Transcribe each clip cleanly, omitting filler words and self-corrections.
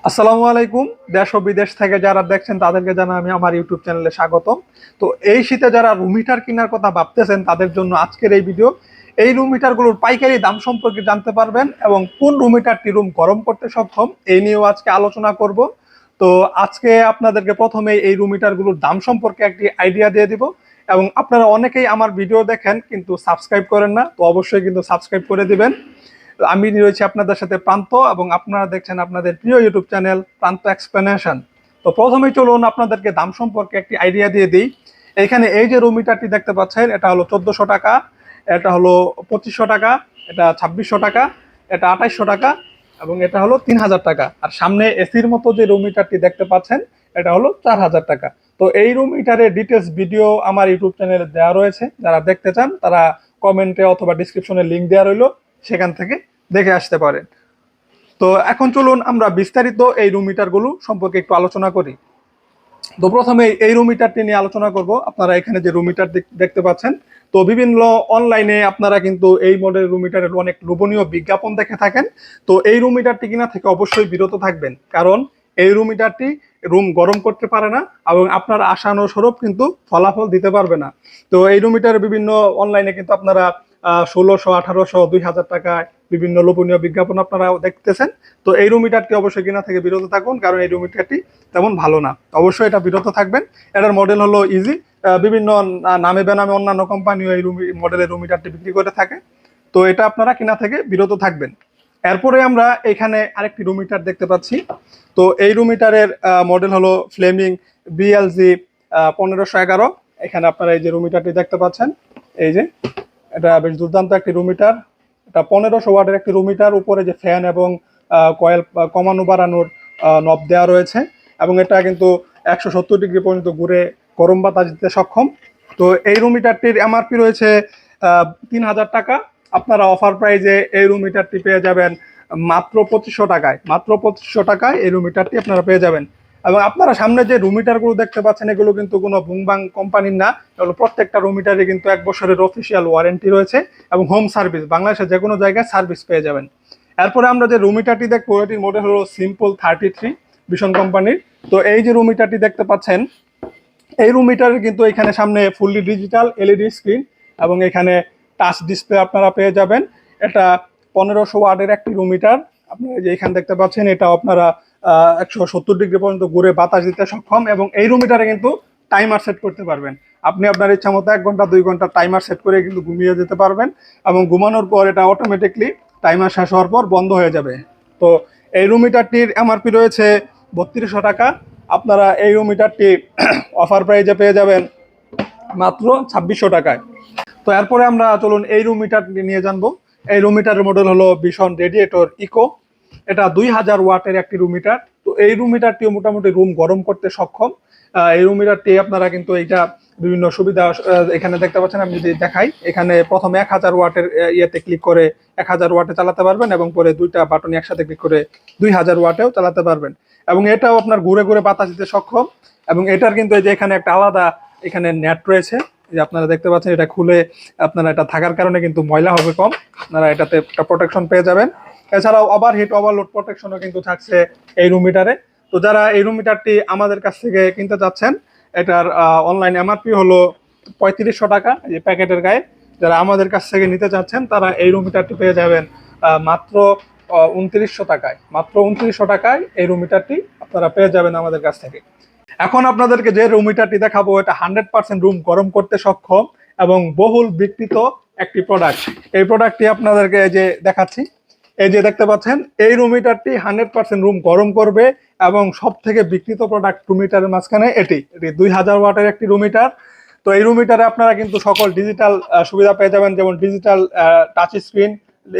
আসসালামু আলাইকুম। দেশ ও বিদেশ থেকে যারা দেখছেন তাদেরকে জানাই আমি আমার ইউটিউব চ্যানেলে স্বাগতম। তো এই শীতে যারা রুম হিটার কেনার কথা ভাবতেছেন তাদের জন্য আজকের এই ভিডিও। এই রুম হিটারগুলোর পাইকারি দাম সম্পর্কে জানতে পারবেন এবং কোন রুম হিটারটি রুম গরম করতে সক্ষম এই নিয়েও আজকে আলোচনা করব। তো আজকে আপনাদেরকে প্রথমে এই রুম হিটারগুলোর দাম সম্পর্কে একটি আইডিয়া দিয়ে দিব। এবং আপনারা অনেকেই আমার ভিডিও দেখেন কিন্তু সাবস্ক্রাইব করেন না, তো অবশ্যই কিন্তু সাবস্ক্রাইব করে দিবেন। আমি রয়েছি আপনাদের সাথে প্রান্ত, এবং আপনারা দেখছেন আপনাদের প্রিয় ইউটিউব চ্যানেল প্রান্ত এক্সপ্লেনেশন। তো প্রথমেই চলুন আপনাদেরকে দাম সম্পর্কে একটি আইডিয়া দিয়ে দিই। এখানে এই যে রুম হিটারটি দেখতে পাচ্ছেন, এটা হলো 1400 টাকা, এটা হলো 2500 টাকা, এটা 2600 টাকা, এটা 2800 টাকা, এবং এটা হলো 3000 টাকা। আর সামনে এসির মতো যে রুম হিটারটি দেখতে পাচ্ছেন এটা হলো 4000 টাকা। তো এই রুম হিটারের ডিটেলস ভিডিও আমার ইউটিউব চ্যানেলে দেওয়া রয়েছে, যারা দেখতে চান তারা কমেন্টে অথবা ডিসক্রিপশনে লিঙ্ক দেওয়া রইলো, সেখান থেকে দেখে আসতে পারেন। তো এখন চলুন আমরা বিস্তারিত এই রুম হিটারগুলো সম্পর্কে একটু আলোচনা করি। তো প্রথমে এই রুম হিটারটি নিয়ে আলোচনা করব। আপনারা এখানে যে রুম হিটার দেখতে পাচ্ছেন, তো বিভিন্ন অনলাইনে আপনারা কিন্তু এই মডেল রুম হিটারের অনেক লোভনীয় বিজ্ঞাপন দেখে থাকেন। তো এই রুম হিটারটি কিনা থেকে অবশ্যই বিরত থাকবেন, কারণ এই রুম হিটারটি রুম গরম করতে পারে না এবং আপনার আশানুরূপ কিন্তু ফলাফল দিতে পারবে না। তো এই রুম হিটারের বিভিন্ন অনলাইনে কিন্তু আপনারা 1600, 1800, 2000 টাকায় বিভিন্ন লোভনীয় বিজ্ঞাপন আপনারা দেখতেছেন। তো এই রুম হিটারটি অবশ্যই কিনা থেকে বিরত থাকুন, কারণ এই রুম হিটারটি তেমন ভালো না। অবশ্যই এটা বিরত থাকবেন। এটার মডেল হলো ইজি। বিভিন্ন নামে বেনামে অন্যান্য কোম্পানিও এই মডেলের রুম হিটারটি বিক্রি করে থাকে। তো এটা আপনারা কিনা থেকে বিরত থাকবেন। এরপরে আমরা এখানে আরেকটি রুম হিটার দেখতে পাচ্ছি। তো এই রুম হিটারের মডেল হলো ফ্লেমিং বিএলজি 1511। এখানে আপনারা এই যে রুম হিটারটি দেখতে পাচ্ছেন, এই যে এটা বেশ দুর্দান্ত একটি রুম হিটার। এটা 1500 ওয়াটের একটি রুম হিটার। উপরে যে ফ্যান এবং কয়েল কমানো বাড়ানোর নব দেওয়া রয়েছে, এবং এটা কিন্তু 170 ডিগ্রি পর্যন্ত ঘুরে গরম বাতাস দিতে সক্ষম। তো এই রুম হিটারটির এমআরপি রয়েছে 3000 টাকা। আপনারা অফার প্রাইজে এই রুম হিটারটি পেয়ে যাবেন মাত্র 2500 টাকায়। মাত্র 2500 টাকায় এই রুম হিটারটি আপনারা পেয়ে যাবেন। এবং আপনারা সামনে যে রুম হিটারগুলো দেখতে পাচ্ছেন, এগুলো কিন্তু কোনো বুংবাং কোম্পানির না। এগুলো প্রত্যেকটা রুম হিটারে কিন্তু 1 বছরের অফিসিয়াল ওয়ারেন্টি রয়েছে, এবং হোম সার্ভিস, বাংলাদেশের যে কোনো জায়গায় সার্ভিস পেয়ে যাবেন। এরপরে আমরা যে রুম হিটারটি দেখবো, এটির মডেল হলো সিম্পল 33 ভীষণ কোম্পানির। তো এই যে রুম হিটারটি দেখতে পাচ্ছেন, এই রুম হিটারের কিন্তু এখানে সামনে ফুললি ডিজিটাল এলইডি স্ক্রিন, এবং এখানে টাচ ডিসপ্লে আপনারা পেয়ে যাবেন। এটা 1500 ওয়াটের একটি রুম হিটার। আপনারা যে এখানে দেখতে পাচ্ছেন, এটা আপনারা 170 ডিগ্রি পর্যন্ত ঘুরে বাতাস দিতে সক্ষম, এবং এই রুম হিটারে কিন্তু টাইমার সেট করতে পারবেন। আপনি আপনার ইচ্ছা মতো 1 ঘন্টা 2 ঘন্টা টাইমার সেট করে কিন্তু ঘুমিয়ে যেতে পারবেন, এবং ঘুমানোর পর এটা অটোমেটিকলি টাইমার শেষ হওয়ার পর বন্ধ হয়ে যাবে। তো এই রুম হিটারটির এমআরপি রয়েছে 3200 টাকা। আপনারা এই রুম হিটারটি অফার প্রাইজে পেয়ে যাবেন মাত্র 2600 টাকায়। তো এরপরে আমরা চলুন এই রুম হিটার নিয়ে জানবো। এই রুম হিটারের মডেল হলো ভীষণ রেডিয়েটর ইকো। এটা 2000 ওয়াটের একটি রুম হিটার। তো এই রুম হিটারটিও মোটামুটি রুম গরম করতে সক্ষম। এই রুম হিটারটি আপনারা কিন্তু এইটা বিভিন্ন সুবিধা এখানে দেখতে পাচ্ছেন। আমি যদি দেখাই, এখানে প্রথমে 1000 ওয়াটের ইয়েতে ক্লিক করে 1000 ওয়াটে চালাতে পারবেন, এবং পরে দুইটা বাটন একসাথে ক্লিক করে 2000 ওয়াটেও চালাতে পারবেন। এবং এটাও আপনার ঘুরে ঘুরে বাতাস দিতে সক্ষম। এবং এটার কিন্তু এই যে এখানে একটা আলাদা এখানে নেট রয়েছে, যে আপনারা দেখতে পাচ্ছেন, এটা খুলে আপনারা এটা থাকার কারণে কিন্তু ময়লা হবে কম, আপনারা এটাতে একটা প্রোটেকশন পেয়ে যাবেন। এছাড়াও ওভারহিট ওভারলোড প্রোটেকশনও কিন্তু থাকছে এই রুম হিটারে। তো যারা এই রুম হিটারটি আমাদের কাছ থেকে কিনতে চাচ্ছেন, এটার অনলাইন এমআরপি হলো 3500 টাকা, এই প্যাকেটের গায়ে। যারা আমাদের কাছ থেকে নিতে চাচ্ছেন তারা এই রুম হিটারটি পেয়ে যাবেন মাত্র 2900 টাকায়। মাত্র 2900 টাকায় এই রুম হিটারটি আপনারা পেয়ে যাবেন আমাদের কাছ থেকে। এখন আপনাদেরকে যে রুম হিটারটি দেখাবো, এটা 100% রুম গরম করতে সক্ষম এবং বহুল বিক্রিত একটি প্রোডাক্ট। এই প্রোডাক্টটি আপনাদেরকে যে দেখাচ্ছি, এই যে দেখতে পাচ্ছেন, এই রুম হিটারটি 100% রুম গরম করবে, এবং সব থেকে বিক্রিত প্রোডাক্ট রুম হিটারের মাঝখানে এটি 2000 ওয়াটের একটি রুম হিটার। তো এই রুম হিটারে আপনারা কিন্তু সকল ডিজিটাল সুবিধা পেয়ে যাবেন, যেমন digital touch screen,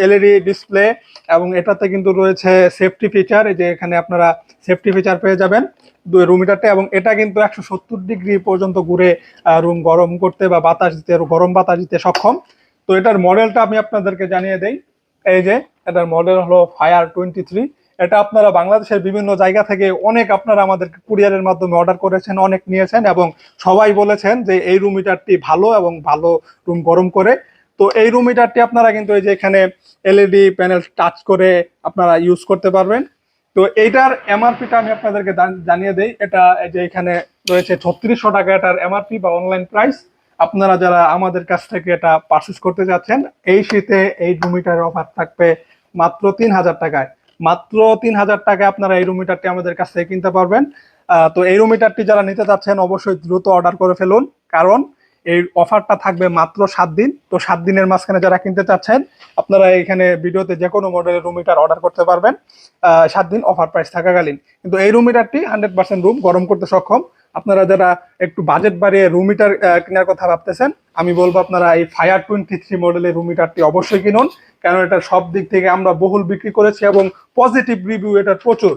LED display, এবং এটাতে কিন্তু রয়েছে সেফটি ফিচার। এই যে এখানে আপনারা সেফটি ফিচার পেয়ে যাবেন রুম হিটারটা, এবং এটা কিন্তু 170 ডিগ্রি পর্যন্ত ঘুরে রুম গরম করতে বা বাতাস দিতে, গরম বাতাস দিতে সক্ষম। তো এটার মডেলটা আমি আপনাদেরকে জানিয়ে দেই। এই যে এটার মডেল হলো ফায়ার 23। এটা আপনারা বাংলাদেশের বিভিন্ন জায়গা থেকে অনেক আপনারা আমাদের কুরিয়ারের মাধ্যমে অর্ডার করেছেন, অনেক নিয়েছেন, এবং সবাই বলেছেন যে এই রুম হিটারটি ভালো এবং ভালো রুম গরম করে। তো এই রুম হিটারটি আপনারা কিন্তু এই যে এখানে এলইডি প্যানেল টাচ করে আপনারা ইউজ করতে পারবেন। তো এইটার এমআরপিটা আমি আপনাদেরকে জানিয়ে দেই। এটা এই যে এখানে রয়েছে 3600 টাকা এটার এমআরপি বা অনলাইন প্রাইস। আপনারা যারা আমাদের কাছ থেকে এটা পারচেস করতে যাচ্ছেন, এই শীতে এই রুম হিটারের অফার থাকবে মাত্র 3000 টাকায়। মাত্র 3000 টাকায় আপনারা এই রুম হিটারটি আমাদের কাছ থেকে কিনতে পারবেন। তো এই রুম হিটারটি যারা নিতে চাচ্ছেন অবশ্যই দ্রুত অর্ডার করে ফেলুন, কারণ এই অফারটা থাকবে মাত্র 7 দিন। তো 7 দিনের মাঝখানে যারা কিনতে চাচ্ছেন আপনারা এখানে ভিডিওতে যে কোনো মডেলের রুম হিটার অর্ডার করতে পারবেন 7 দিন অফার প্রাইস থাকাকালীন। কিন্তু এই রুম হিটারটি 100% রুম গরম করতে সক্ষম। আপনারা যারা একটু বাজেট বাড়িয়ে রুম হিটার কেনার কথা ভাবতেছেন, আমি বলবো আপনারা এই ফায়ার 23 মডেলের রুম হিটারটি অবশ্যই কিনুন, কারণ এটা সব দিক থেকে আমরা বহুল বিক্রি করেছি এবং পজিটিভ রিভিউ এটার প্রচুর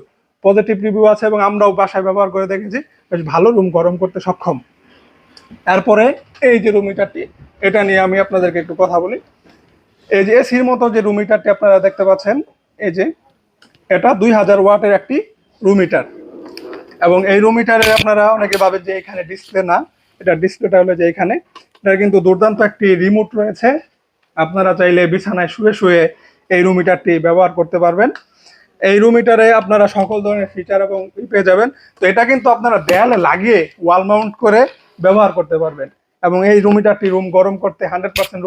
পজিটিভ রিভিউ আছে এবং আমরাও বাসায় ব্যবহার করে দেখেছি, বেশ ভালো রুম গরম করতে সক্ষম। তারপরে এই যে রুম হিটারটি, এটা নিয়ে আমি আপনাদেরকে একটু কথা বলি। এই যে এসির মতো যে রুম হিটারটি আপনারা দেখতে পাচ্ছেন, এই যে এটা 2000 ওয়াটের একটি রুম হিটার। এবং এই রুম হিটারে আপনারা অনেকে ভাবেন যে এখানে ডিসপ্লে না, এটা ডিসপ্লেটা হলো যে এখানে। এটা কিন্তু দুর্দান্ত একটি রিমোট রয়েছে, আপনারা চাইলে বিছানায় শুয়ে শুয়ে এই রুম হিটারটি ব্যবহার করতে পারবেন। এই রুম হিটারে আপনারা সকল ধরনের ফিচার এবং পেয়ে যাবেন। তো এটা কিন্তু আপনারা দেয়ালে লাগিয়ে ওয়াল মাউন্ট করে ব্যবহার করতে পারবেন। এবং এই রুম হিটারটি রুম গরম করতে 100%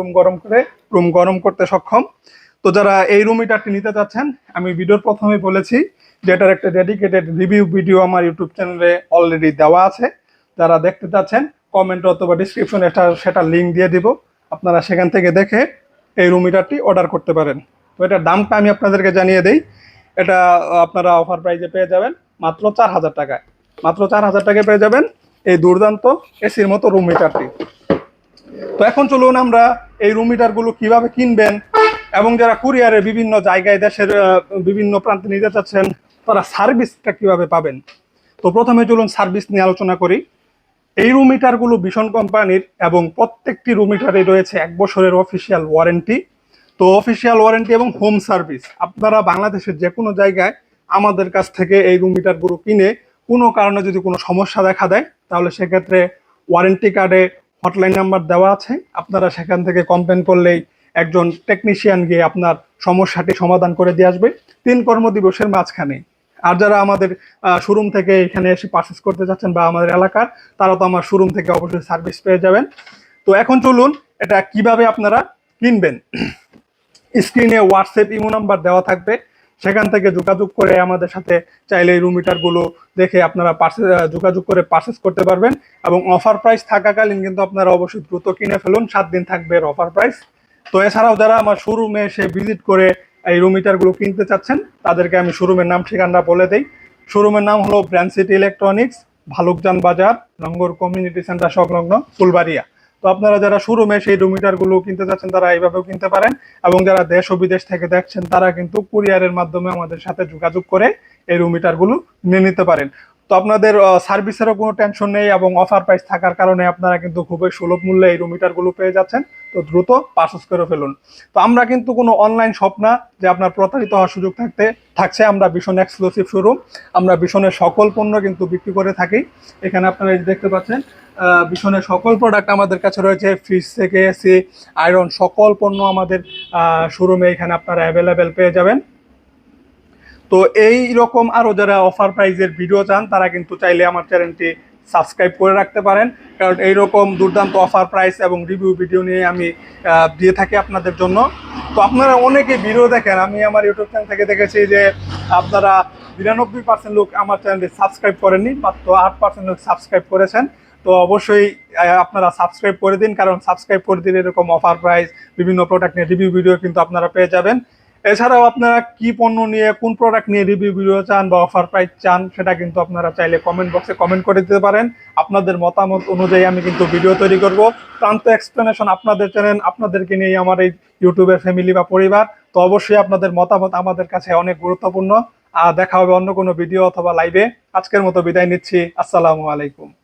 রুম গরম করতে সক্ষম। তো যারা এই রুম হিটারটি নিতে চাচ্ছেন, আমি ভিডিওর প্রথমে বলেছি যে এটার একটা ডেডিকেটেড রিভিউ ভিডিও আমার ইউটিউব চ্যানেলে অলরেডি দেওয়া আছে। যারা দেখতে চাচ্ছেন কমেন্ট অথবা ডিসক্রিপশনে সেটা লিঙ্ক দিয়ে দিব, আপনারা সেখান থেকে দেখে এই রুম হিটারটি অর্ডার করতে পারেন। তো এটার দামটা আমি আপনাদেরকে জানিয়ে দিই। এটা আপনারা অফার প্রাইসে পেয়ে যাবেন মাত্র 4000 টাকায়। মাত্র 4000 টাকায় পেয়ে যাবেন এই দুর্দান্ত এসির মতো রুম হিটারটি। তো এখন চলুন আমরা এই রুম হিটারগুলো কিভাবে কিনবেন এবং যারা কুরিয়ারে বিভিন্ন জায়গায় দেশের বিভিন্ন প্রান্তে নিতে চাচ্ছেন তারা সার্ভিসটা কিভাবে পাবেন। তো প্রথমে চলুন সার্ভিস নিয়ে আলোচনা করি। এই রুম হিটারগুলো ভীষণ কোম্পানির এবং প্রত্যেকটি রুম হিটারে রয়েছে 1 বছরের অফিসিয়াল ওয়ারেন্টি। তো অফিসিয়াল ওয়ারেন্টি এবং হোম সার্ভিস, আপনারা বাংলাদেশের যে কোনো জায়গায় আমাদের কাছ থেকে এই রুম হিটারগুলো কিনে কোনো কারণে যদি কোনো সমস্যা দেখা দেয়, তাহলে সেক্ষেত্রে ওয়ারেন্টি কার্ডে হটলাইন নাম্বার দেওয়া আছে, আপনারা সেখান থেকে কমপ্লেন করলেই একজন টেকনিশিয়ান গিয়ে আপনার সমস্যাটি সমাধান করে দিয়ে আসবে 3 কর্মদিবসের মাঝখানে। আর যারা আমাদের শোরুম থেকে এখানে এসে পারচেস করতে চাচ্ছেন বা আমাদের এলাকার, তারা তো আমার শোরুম থেকে অবশ্যই সার্ভিস পেয়ে যাবেন। তো এখন চলুন এটা কিভাবে আপনারা কিনবেন। স্ক্রিনে হোয়াটসঅ্যাপ ইমো নাম্বার দেওয়া থাকবে, সেখান থেকে যোগাযোগ করে আমাদের সাথে চাইলে এই রুম হিটারগুলো দেখে আপনারা যোগাযোগ করে পারচেস করতে পারবেন। এবং অফার প্রাইস থাকাকালীন কিন্তু আপনারা অবশ্যই দ্রুত কিনে ফেলুন, 7 দিন থাকবে এর অফার প্রাইস। তো এছাড়াও যারা আমার শোরুমে এসে ভিজিট করে এই রুম হিটারগুলো কিনতে চাচ্ছেন, তাদেরকে আমি শোরুমের নাম ঠিকানা বলে দেই। শোরুমের নাম হলো ব্র্যান্ড সিটি ইলেকট্রনিক্স, ভালুকজান বাজার, নঙ্গর কমিউনিটি সেন্টার সংলগ্ন, ফুলবাড়িয়া। তো আপনারা যারা শোরুমে সেই রুম হিটারগুলো কিনতে চাচ্ছেন তারা এইভাবেও কিনতে পারেন, এবং যারা দেশ ও বিদেশ থেকে দেখছেন তারা কিন্তু কুরিয়ারের মাধ্যমে আমাদের সাথে যোগাযোগ করে এই রুম হিটারগুলো নিয়ে নিতে পারেন। তো আপনাদের সার্ভিসেরও কোনো টেনশন নেই এবং অফার প্রাইস থাকার কারণে আপনারা কিন্তু খুবই সুলভ মূল্যে এই রুম হিটারগুলো পেয়ে যাচ্ছেন। তো দ্রুত পারচেস করে ফেলুন। তো আমরা কিন্তু কোনো অনলাইন শপ না যে আপনার প্রতারিত হওয়ার সুযোগ থাকছে। আমরা ভীষণ এক্সক্লুসিভ শোরুম, আমরা ভীষণের সকল পণ্য কিন্তু বিক্রি করে থাকি। এখানে আপনারা দেখতে পাচ্ছেন ভীষণের সকল প্রোডাক্ট আমাদের কাছে রয়েছে, ফ্রিজ থেকে এসি, আয়রন, সকল পণ্য আমাদের শোরুমে এখানে আপনারা অ্যাভেলেবেল পেয়ে যাবেন। তো এই রকম আরও যারা অফার প্রাইজের ভিডিও চান তারা কিন্তু চাইলে আমার চ্যানেলটি সাবস্ক্রাইব করে রাখতে পারেন, কারণ এইরকম দুর্দান্ত অফার প্রাইস এবং রিভিউ ভিডিও নিয়ে আমি দিয়ে থাকি আপনাদের জন্য। তো আপনারা অনেকে ভিডিও দেখেন, আমি আমার ইউটিউব চ্যানেল থেকে দেখেছি যে আপনারা 92% লোক আমার চ্যানেলটি সাবস্ক্রাইব করেননি, মাত্র 8% লোক সাবস্ক্রাইব করেছেন। তো অবশ্যই আপনারা সাবস্ক্রাইব করে দিন, কারণ সাবস্ক্রাইব করে দিলে এরকম অফার প্রাইস বিভিন্ন প্রোডাক্ট নিয়ে রিভিউ ভিডিও কিন্তু আপনারা পেয়ে যাবেন। এছাড়াও আপনারা কি পণ্য নিয়ে কোন প্রোডাক্ট নিয়ে রিভিউ ভিডিও চান বা অফার প্রাইস চান সেটা কিন্তু আপনারা চাইলে কমেন্ট বক্সে কমেন্ট করে দিতে পারেন। আপনাদের মতামত অনুযায়ী আমি কিন্তু ভিডিও তৈরি করব। প্রান্ত এক্সপ্লেনেশন আপনাদের চ্যানেল, আপনাদেরকে নিয়ে আমার এই ইউটিউবের ফ্যামিলি বা পরিবার। তো অবশ্যই আপনাদের মতামত আমাদের কাছে অনেক গুরুত্বপূর্ণ। দেখা হবে অন্য কোনো ভিডিও অথবা লাইভে। আজকের মতো বিদায় নিচ্ছি। আসসালামু আলাইকুম।